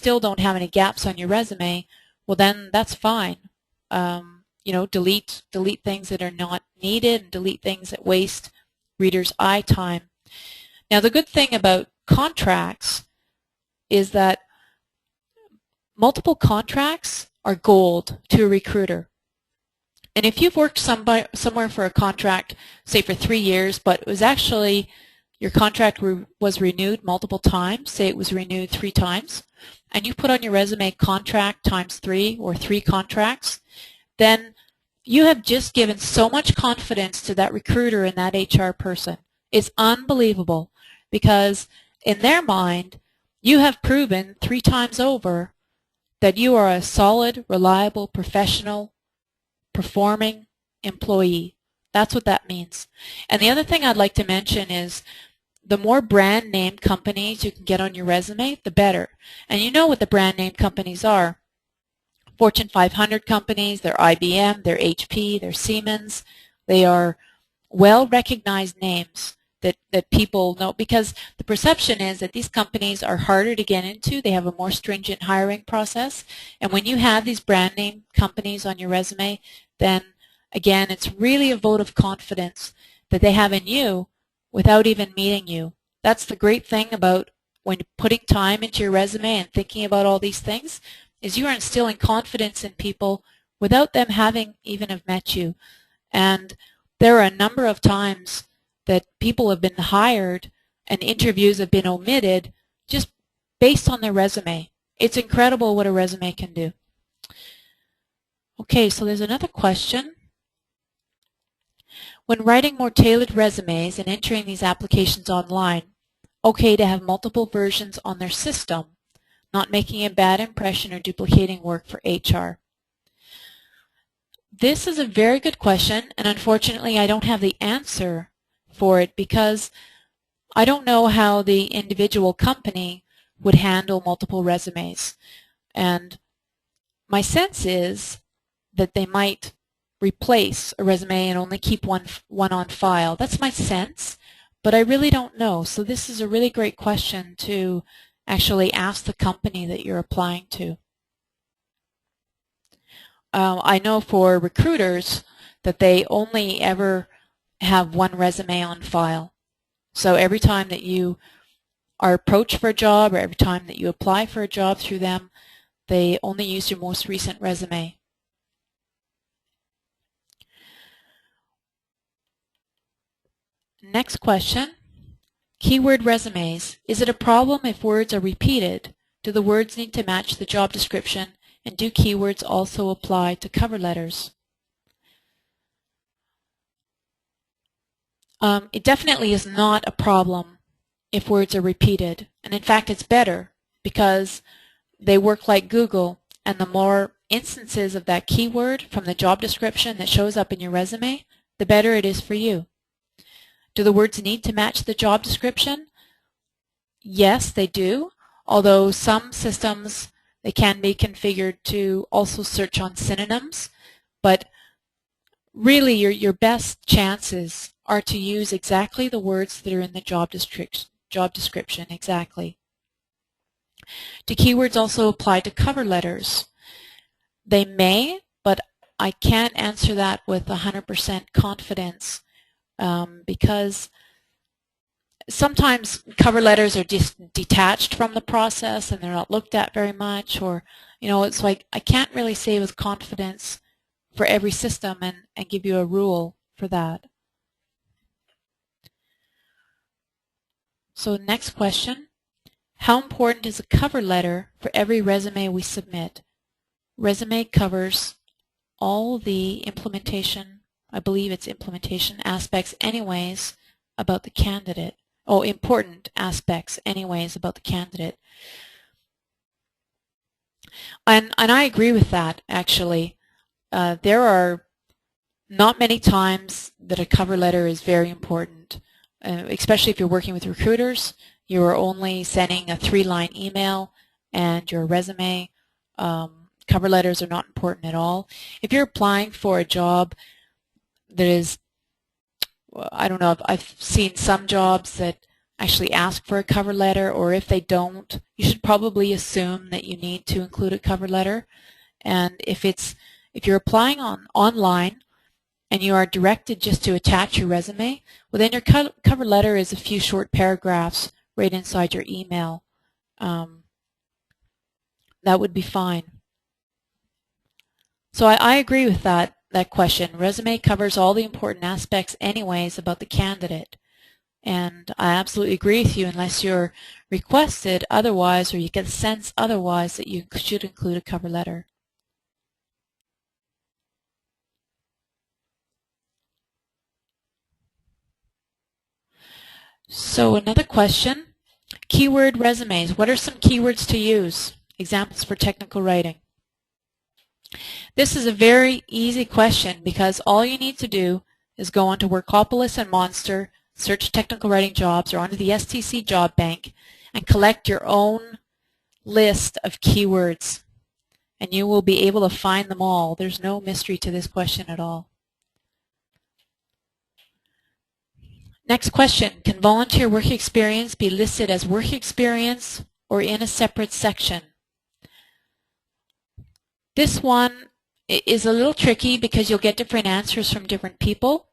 still don't have any gaps on your resume, well then that's fine. You know, delete things that are not needed and delete things that waste readers' eye time. Now the good thing about contracts is that multiple contracts are gold to a recruiter. And if you've worked somewhere for a contract, say for 3 years, but it was actually your contract was renewed multiple times, say it was renewed 3 times, and you put on your resume contract times 3 or 3 contracts, then you have just given so much confidence to that recruiter and that HR person. It's unbelievable, because in their mind, you have proven 3 times over that you are a solid, reliable, professional, performing employee. That's what that means. And the other thing I'd like to mention is the more brand name companies you can get on your resume, the better. And you know what the brand name companies are. Fortune 500 companies, they're IBM, they're HP, they're Siemens. They are well-recognized names that people know, because the perception is that these companies are harder to get into. They have a more stringent hiring process. And when you have these brand name companies on your resume, then again, it's really a vote of confidence that they have in you without even meeting you. That's the great thing about when putting time into your resume and thinking about all these things, is you are instilling confidence in people without them having even have met you. And there are a number of times that people have been hired and interviews have been omitted just based on their resume. It's incredible what a resume can do. Okay, so there's another question. When writing more tailored resumes and entering these applications online, okay to have multiple versions on their system, not making a bad impression or duplicating work for HR? This is a very good question, and unfortunately I don't have the answer for it, because I don't know how the individual company would handle multiple resumes. And my sense is that they might replace a resume and only keep one on file. That's my sense, but I really don't know. So this is a really great question to actually ask the company that you're applying to. I know for recruiters that they only ever have one resume on file. So every time that you are approached for a job or every time that you apply for a job through them, they only use your most recent resume. Next question. Keyword resumes. Is it a problem if words are repeated? Do the words need to match the job description? And do keywords also apply to cover letters? It definitely is not a problem if words are repeated. And in fact, it's better, because they work like Google, and the more instances of that keyword from the job description that shows up in your resume, the better it is for you. Do the words need to match the job description? Yes, they do, although some systems, they can be configured to also search on synonyms, but really your best chances are to use exactly the words that are in the job description, exactly. Do keywords also apply to cover letters? They may, but I can't answer that with 100% confidence, because sometimes cover letters are just detached from the process and they're not looked at very much, or, you know, it's like I can't really say with confidence for every system and give you a rule for that. So next question. How important is a cover letter for every resume we submit? Resume covers all the implementation, I believe it's implementation aspects anyways about the candidate. Oh, important aspects anyways about the candidate. And I agree with that, actually. There are not many times that a cover letter is very important, especially if you're working with recruiters. You are only sending a 3-line email, and your resume, cover letters are not important at all. If you're applying for a job that is, I don't know, I've seen some jobs that actually ask for a cover letter, or if they don't, you should probably assume that you need to include a cover letter. And if you're applying online and you are directed just to attach your resume, well then your cover letter is a few short paragraphs right inside your email. That would be fine. So I agree with that question. Resume covers all the important aspects anyways about the candidate. And I absolutely agree with you, unless you're requested otherwise or you get a sense otherwise, that you should include a cover letter. So another question, keyword resumes. What are some keywords to use? Examples for technical writing. This is a very easy question because all you need to do is go onto Workopolis and Monster, search technical writing jobs, or onto the STC job bank and collect your own list of keywords, and you will be able to find them all. There's no mystery to this question at all. Next question, can volunteer work experience be listed as work experience or in a separate section? This one is a little tricky because you'll get different answers from different people.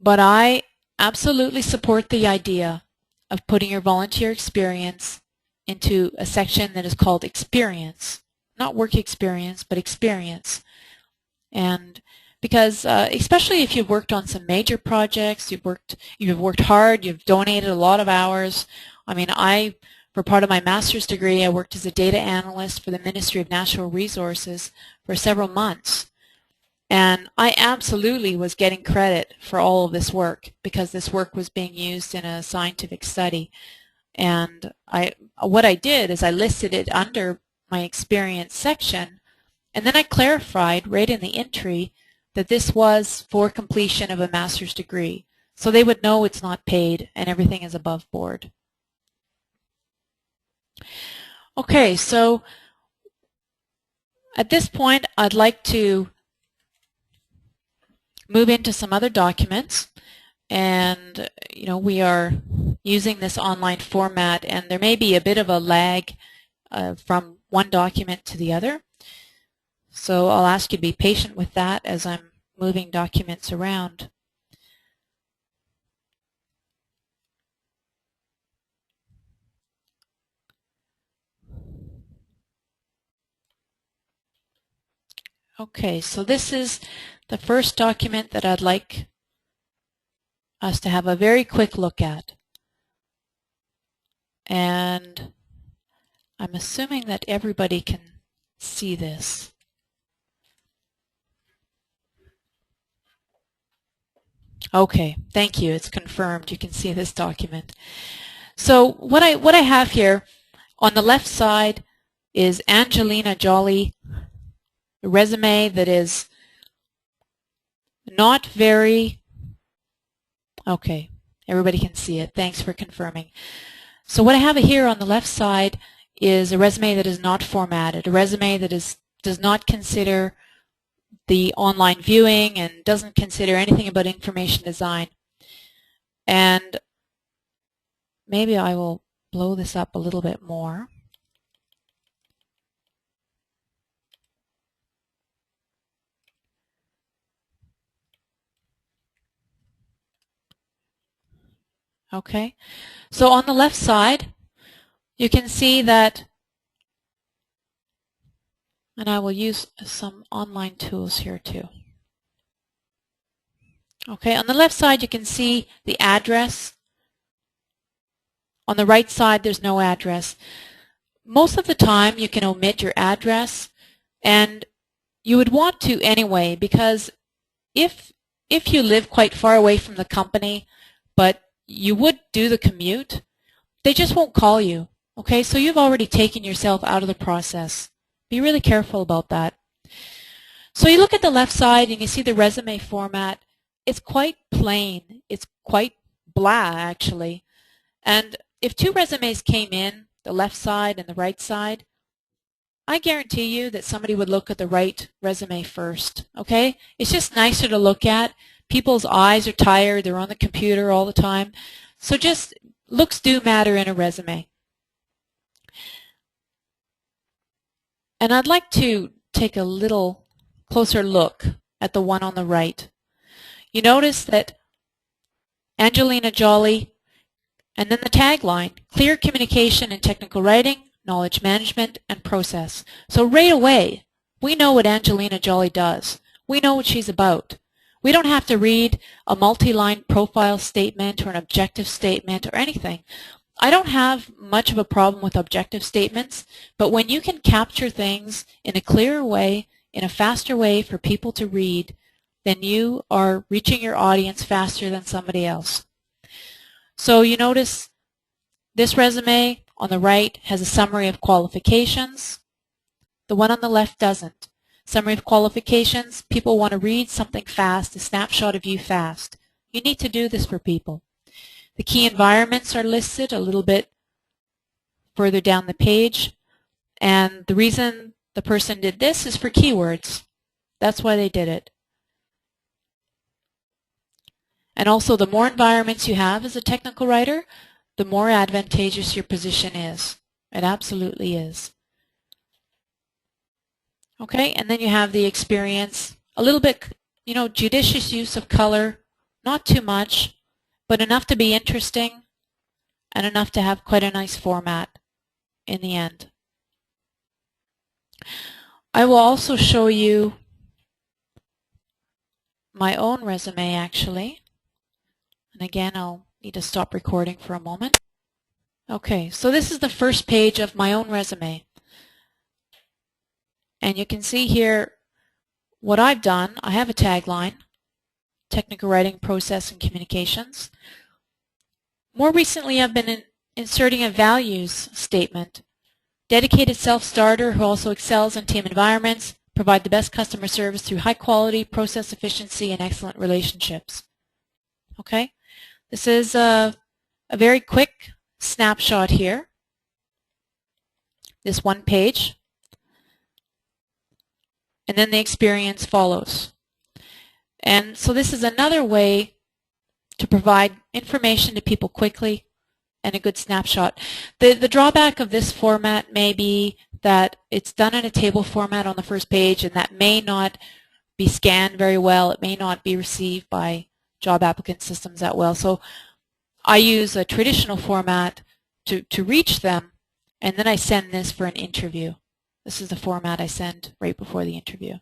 But I absolutely support the idea of putting your volunteer experience into a section that is called experience. Not work experience, but experience. And because especially if you've worked on some major projects, you've worked hard, you've donated a lot of hours. I mean, for part of my master's degree, I worked as a data analyst for the Ministry of Natural Resources for several months. And I absolutely was getting credit for all of this work because this work was being used in a scientific study. And what I did is I listed it under my experience section, and then I clarified right in the entry that this was for completion of a master's degree. So they would know it's not paid and everything is above board. Okay, so at this point I'd like to move into some other documents, and we are using this online format and there may be a bit of a lag from one document to the other. So I'll ask you to be patient with that as I'm moving documents around. Okay, so this is the first document that I'd like us to have a very quick look at. And I'm assuming that everybody can see this. Okay, thank you. It's confirmed. You can see this document. So what I have here on the left side is Angelina Jolie, a resume that is not very, okay, everybody can see it. Thanks for confirming. So what I have here on the left side is a resume that is not formatted, a resume that does not consider the online viewing and doesn't consider anything about information design. And maybe I will blow this up a little bit more. Okay, so on the left side, you can see that, and I will use some online tools here too. Okay, on the left side, you can see the address. On the right side, there's no address. Most of the time, you can omit your address, and you would want to anyway, because if you live quite far away from the company, but you would do the commute, they just won't call you. Okay, so you've already taken yourself out of the process. Be really careful about that. So you look at the left side and you see the resume format. It's quite plain. It's quite blah, actually. And if two resumes came in, the left side and the right side, I guarantee you that somebody would look at the right resume first. Okay, it's just nicer to look at people's eyes are tired, they're on the computer all the time. So just looks do matter in a resume. And I'd like to take a little closer look at the one on the right. You notice that Angelina Jolie, and then the tagline, clear communication and technical writing, knowledge management, and process. So right away, we know what Angelina Jolie does. We know what she's about. We don't have to read a multi-line profile statement or an objective statement or anything. I don't have much of a problem with objective statements, but when you can capture things in a clearer way, in a faster way for people to read, then you are reaching your audience faster than somebody else. So you notice this resume on the right has a summary of qualifications. The one on the left doesn't. Summary of qualifications, people want to read something fast, a snapshot of you fast. You need to do this for people. The key environments are listed a little bit further down the page, and the reason the person did this is for keywords. That's why they did it. And also, the more environments you have as a technical writer, the more advantageous your position is. It absolutely is. Okay, and then you have the experience, a little bit, judicious use of color, not too much, but enough to be interesting and enough to have quite a nice format in the end. I will also show you my own resume, actually. And again, I'll need to stop recording for a moment. Okay, so this is the first page of my own resume. And you can see here what I've done. I have a tagline, technical writing, process, and communications. More recently, I've been inserting a values statement. Dedicated self-starter who also excels in team environments, provide the best customer service through high quality, process efficiency, and excellent relationships. Okay? This is a very quick snapshot here. This one page. And then the experience follows. And so this is another way to provide information to people quickly and a good snapshot. The drawback of this format may be that it's done in a table format on the first page, and that may not be scanned very well. It may not be received by job applicant systems that well. So I use a traditional format to reach them, and then I send this for an interview. This is the format I send right before the interview.